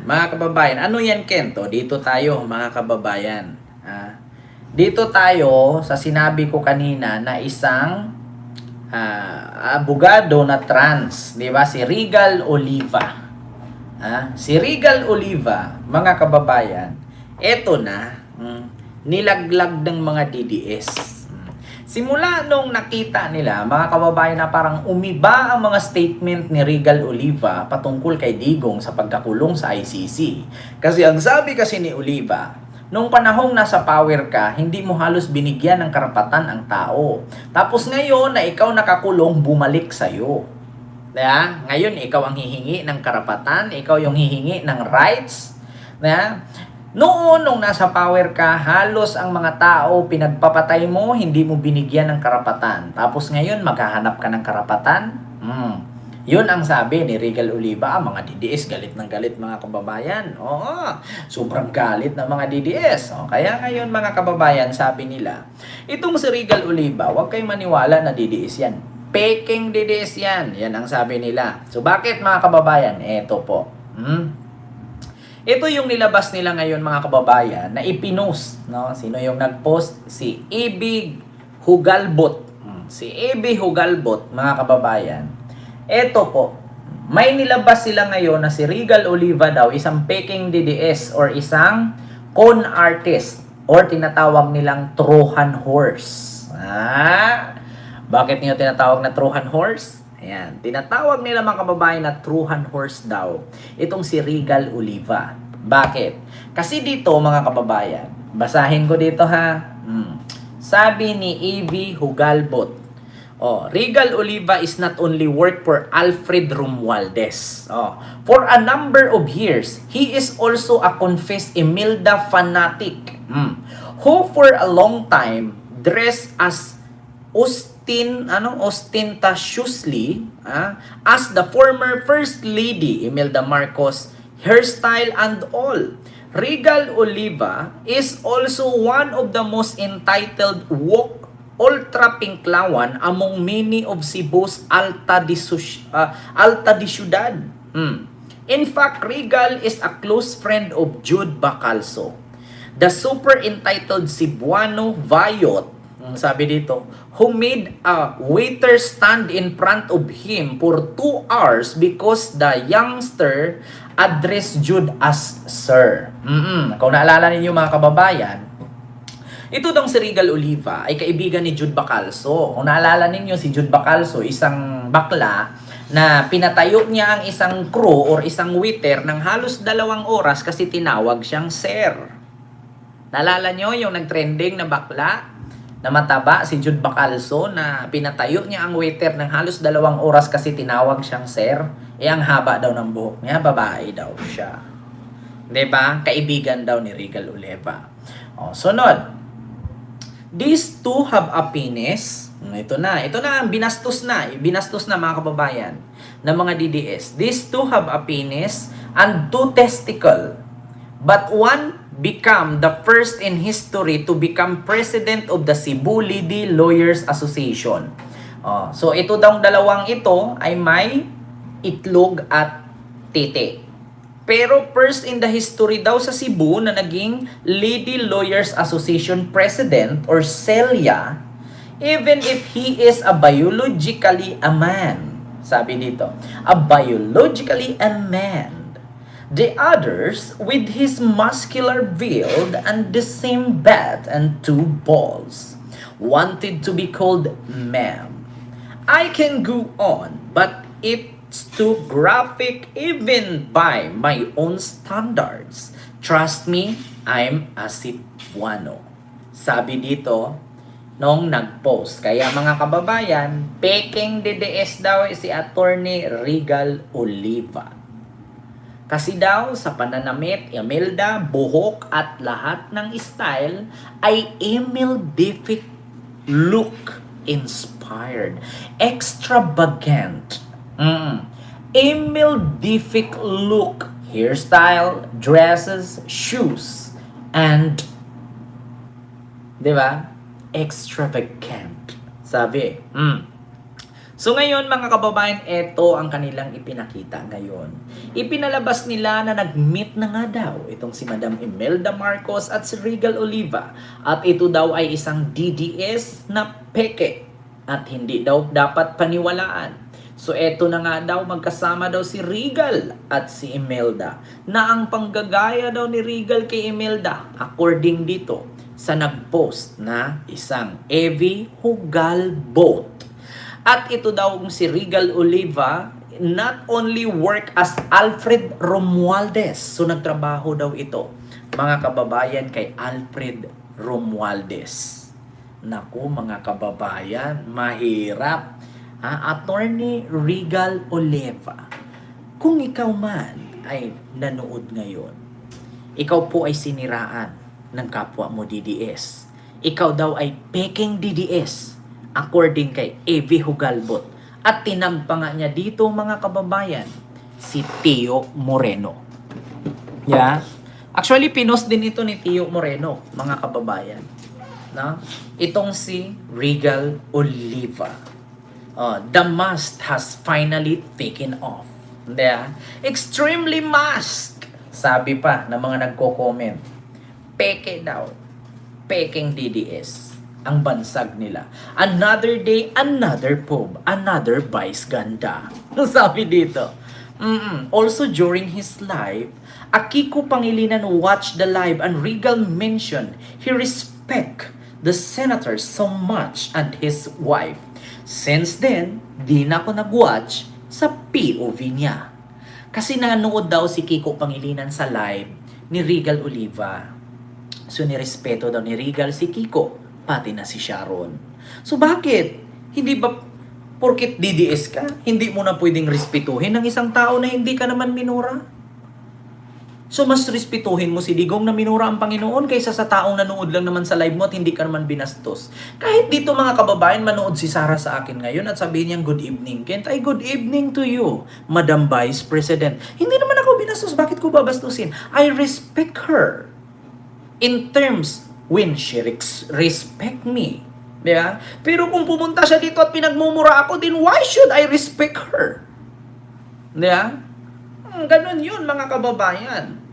Mga kababayan, ano yan Kento? Dito tayo mga kababayan. Dito tayo sa sinabi ko kanina na isang abogado na trans, 'di ba? Si Regal Oliva. Si Regal Oliva, mga kababayan, eto na, nilaglag ng mga DDS. Simula nung nakita nila, mga kababayan, na parang umiba ang mga statement ni Regal Oliva patungkol kay Digong sa pagkakulong sa ICC. Kasi ang sabi kasi ni Oliva, nung panahong nasa power ka, hindi mo halos binigyan ng karapatan ang tao. Tapos ngayon na ikaw nakakulong, bumalik sa'yo. Diba? Ngayon, ikaw ang hihingi ng karapatan, ikaw yung hihingi ng rights. Diba? Noon, nung nasa power ka, halos ang mga tao pinagpapatay mo, hindi mo binigyan ng karapatan. Tapos ngayon, maghahanap ka ng karapatan? Yun ang sabi ni Regal Oliva. Mga DDS, galit ng galit mga kababayan. Oo, sobrang galit ng mga DDS. Kaya ngayon mga kababayan, sabi nila, itong si Regal Oliva, huwag kayong maniwala na DDS yan. Peking DDS yan. Yan ang sabi nila. So bakit mga kababayan? Eto po. Ito yung nilabas nila ngayon mga kababayan na ipinost, no? Sino yung nagpost? Si Ibig Hugalbot. Si Ibig Hugalbot, mga kababayan. Ito po, may nilabas sila ngayon na si Regal Oliva daw isang peking DDS or isang con artist or tinatawag nilang Trojan horse. Bakit niyo tinatawag na Trojan horse? Ayan, tinatawag nila mga kababayan na Trojan horse daw. Itong si Regal Oliva. Bakit? Kasi dito mga kababayan, basahin ko dito ha. Sabi ni Evie Hugalbot, Regal Oliva is not only work for Alfred Romualdez. For a number of years, he is also a confessed Imelda fanatic, who for a long time dressed as ostentatiously as the former First Lady Imelda Marcos, hairstyle and all. Regal Oliva is also one of the most entitled woke ultra-pinklawan among many of Cebu's alta de ciudad. In fact, Regal is a close friend of Jude Bacalso, the super entitled Cebuano Vayot, sabi dito, who made a waiter stand in front of him for 2 hours because the youngster addressed Jude as Sir. Kung naalala ninyo mga kababayan, ito daw si Regal Oliva ay kaibigan ni Jude Bacalso. Kung naalala ninyo, si Jude Bacalso, isang bakla na pinatayo niya ang isang crew or isang waiter ng halos 2 oras kasi tinawag siyang Sir. Naalala nyo yung nag-trending na bakla na mataba, si Jude Bacalso, na pinatayo niya ang waiter ng halos 2 oras kasi tinawag siyang Sir? Ang haba daw ng buhok niya, babae daw siya. Diba? Kaibigan daw ni Regal Oliva. Sunod. These two have a penis. Ito na ang binastos na mga kababayan ng mga DDS. These two have a penis and 2 testicle. But one become the first in history to become president of the Cebu Lady Lawyers Association. So ito daw dalawang ito ay may itlog at tete. Pero first in the history daw sa Cebu na naging Lady Lawyers Association President or CELIA, even if he is a biologically a man. Sabi dito, a biologically a man. The others, with his muscular build and the same bat and 2 balls, wanted to be called ma'am. I can go on, but it's too graphic even by my own standards. Trust me, I'm a Cebuano. Sabi dito nung nag-post. Kaya mga kababayan, peking DDS daw si Attorney Regal Oliva. Kasi daw sa pananamit, Imelda, buhok at lahat ng style ay Imeldific look inspired. Extravagant. Imeldific look, hairstyle, dresses, shoes, and diba? Extravagant. Sabi. So ngayon mga kababayan, ito ang kanilang ipinakita ngayon. Ipinalabas nila na nag-meet na nga daw itong si Madam Imelda Marcos at si Regal Oliva. At ito daw ay isang DDS na peke at hindi daw dapat paniwalaan. So eto na nga daw, magkasama daw si Regal at si Imelda, na ang panggagaya daw ni Regal kay Imelda according dito sa nag-post na isang Evie Hugal boat. At ito daw si Regal Oliva not only work as Alfred Romualdez. So nagtrabaho daw ito, mga kababayan, kay Alfred Romualdez. Naku mga kababayan, mahirap. Attorney Regal Oliva, kung ikaw man ay nanood ngayon, ikaw po ay siniraan ng kapwa mo DDS. Ikaw daw ay peking DDS according kay Evie Hugalbot. At tinagpa nga niya dito mga kababayan, si Tio Moreno. Yeah? Actually, pinost din ito ni Tio Moreno, mga kababayan. No? Itong si Regal Oliva. The mask has finally taken off. Yeah? Extremely mask. Sabi pa ng mga nagko-comment, peke daw. Peking DDS ang bansag nila. Another day, another pub, another vice ganda. Sabi dito. Also during his live, Akiko Pangilinan watched the live and Regal mentioned he respect the senator so much and his wife. Since then, di na ako nag-watch sa POV niya. Kasi nanood daw si Kiko Pangilinan sa live ni Regal Oliva. So nirespeto daw ni Regal si Kiko, pati na si Sharon. So bakit? Hindi ba porket DDS ka, hindi mo na pwedeng respetuhin ng isang tao na hindi ka naman minura? So mas respetuhin mo si Digong na minura ang Panginoon kaysa sa taong nanood lang naman sa live mo at hindi ka naman binastos. Kahit dito mga kababayan, manood si Sarah sa akin ngayon at sabihin niyang good evening, Kent, ay good evening to you, Madam Vice President. Hindi naman ako binastos, bakit ko babastusin? I respect her in terms when she respect me. Diba? Pero kung pumunta siya dito at pinagmumura ako, then why should I respect her? Diba? Ganun yun mga kababayan.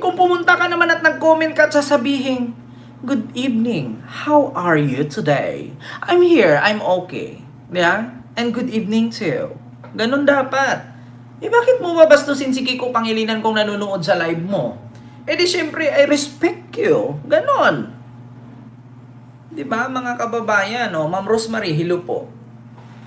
Kung pumunta ka naman at nag-comment ka at sasabihin, good evening, how are you today? I'm here, I'm okay. Yeah? And good evening too. Ganun dapat. Bakit mo babastusin si Kiko Pangilinan kung nanonood sa live mo? Di syempre, I respect you. Ganon. Diba, mga kababayan, Ma'am Rosemary, hello po.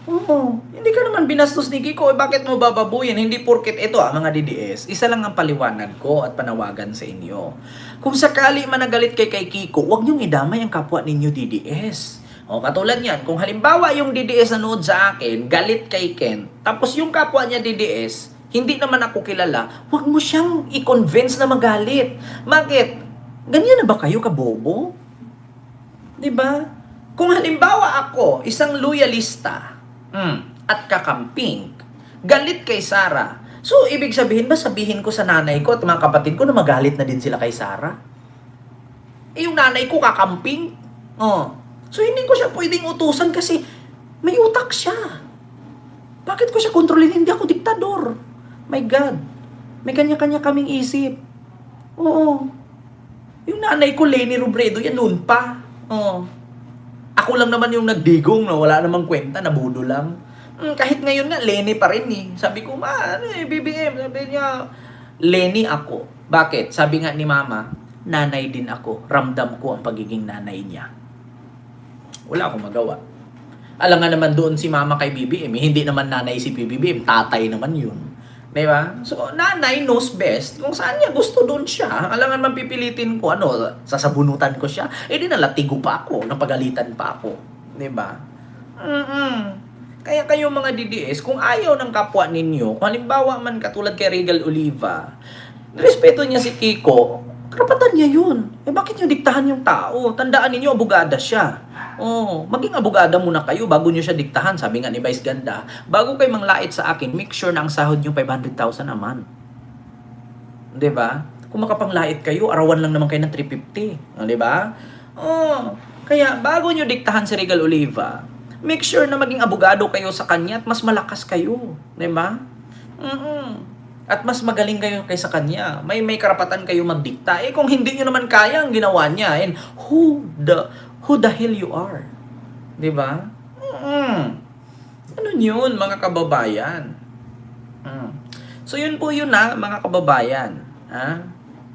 Hindi ka naman binastos ni Kiko, bakit mo bababuyin? Hindi porket ito, mga DDS. Isa lang ang paliwanag ko at panawagan sa inyo. Kung sakali managalit kay Kiko, huwag niyong idamay ang kapwa ninyo DDS. Katulad yan, kung halimbawa yung DDS nanood sa akin, galit kay Ken, tapos yung kapwa niya DDS, hindi naman ako kilala, huwag mo siyang i-convince na magalit. Bakit? Ganyan na ba kayo kabobo? Diba? Kung halimbawa ako, isang loyalista, at kakamping, galit kay Sarah, so ibig sabihin ba sabihin ko sa nanay ko at mga kapatid ko na magalit na din sila kay Sarah? Yung nanay ko kakamping? So hindi ko siya pwedeng utusan kasi may utak siya. Bakit ko siya kontrolin? Hindi ako diktador. My God. May kanya-kanya kaming isip. Oo. Yung nanay ko, Leni Robredo, yan noon pa. Ako lang naman yung nagdigong, wala namang kwenta, nabudo lang. Kahit ngayon nga, Leni pa rin eh. Sabi ko, BBM, sabi niya, Leni ako. Bakit? Sabi nga ni Mama, nanay din ako. Ramdam ko ang pagiging nanay niya. Wala akong magawa. Alam nga naman doon si Mama kay BBM, hindi naman nanay si BBM, tatay naman yun. Diba? So, nanay knows best. Kung saan niya gusto doon siya. Alangan mapipilitin ko, sasabunutan ko siya. Di nalatigo pa ako, napagalitan pa ako. Diba? Kaya kayo mga DDS, kung ayaw ng kapwa ninyo, kung halimbawa man katulad kay Regal Oliva, respeto niya si Kiko, karapatan niya yun. Bakit niyo diktahan yung tao? Tandaan ninyo, abogada siya. Maging abogada muna kayo bago nyo siya diktahan. Sabi nga ni Vice Ganda, bago kayo manglait sa akin, make sure na ang sahod nyo 500,000 naman. Diba? Kung makapanglait kayo, arawan lang naman kayo ng 350. Diba? Kaya bago nyo diktahan si Regal Oliva, make sure na maging abogado kayo sa kanya at mas malakas kayo. Di ba? At mas magaling kayo kaysa kanya. May karapatan kayo magdikta. Kung hindi nyo naman kaya ang ginawa niya, and who the hell you are? Di ba? Ano yun, mga kababayan? So yun po yun mga kababayan.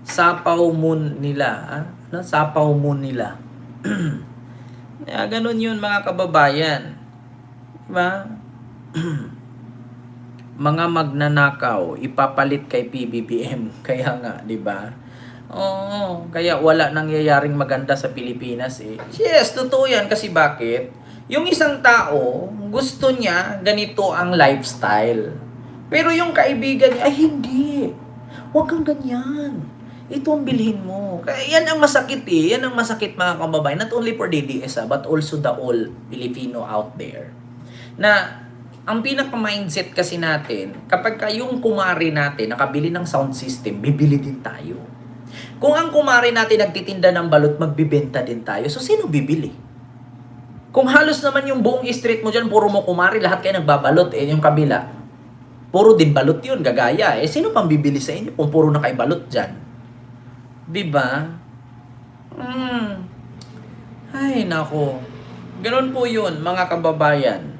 Sapaw moon nila. Sapaw moon nila. Ganun yun mga kababayan. Diba? Mga magnanakaw, ipapalit kay PBBM. Kaya nga, diba? Oo, kaya wala nangyayaring maganda sa Pilipinas Yes, totoo yan. Kasi bakit? Yung isang tao, gusto niya ganito ang lifestyle. Pero yung kaibigan niya, ay hindi. Huwag kang ganyan. Ito ang bilhin mo. Kaya yan ang masakit Yan ang masakit mga kababayan. Not only for DDS but also the all Filipino out there. Na ang pinaka-mindset kasi natin, kapag yung kumari natin nakabili ng sound system, bibili din tayo. Kung ang kumari natin nagtitinda ng balot, magbibenta din tayo. So sino bibili? Kung halos naman yung buong street mo dyan, puro mo kumari, lahat kayo nagbabalot yung kabila. Puro din balot yun, gagaya sino pang bibili sa inyo kung puro na kayo balot dyan? Diba? Ay, nako. Ganun po yun, mga kababayan.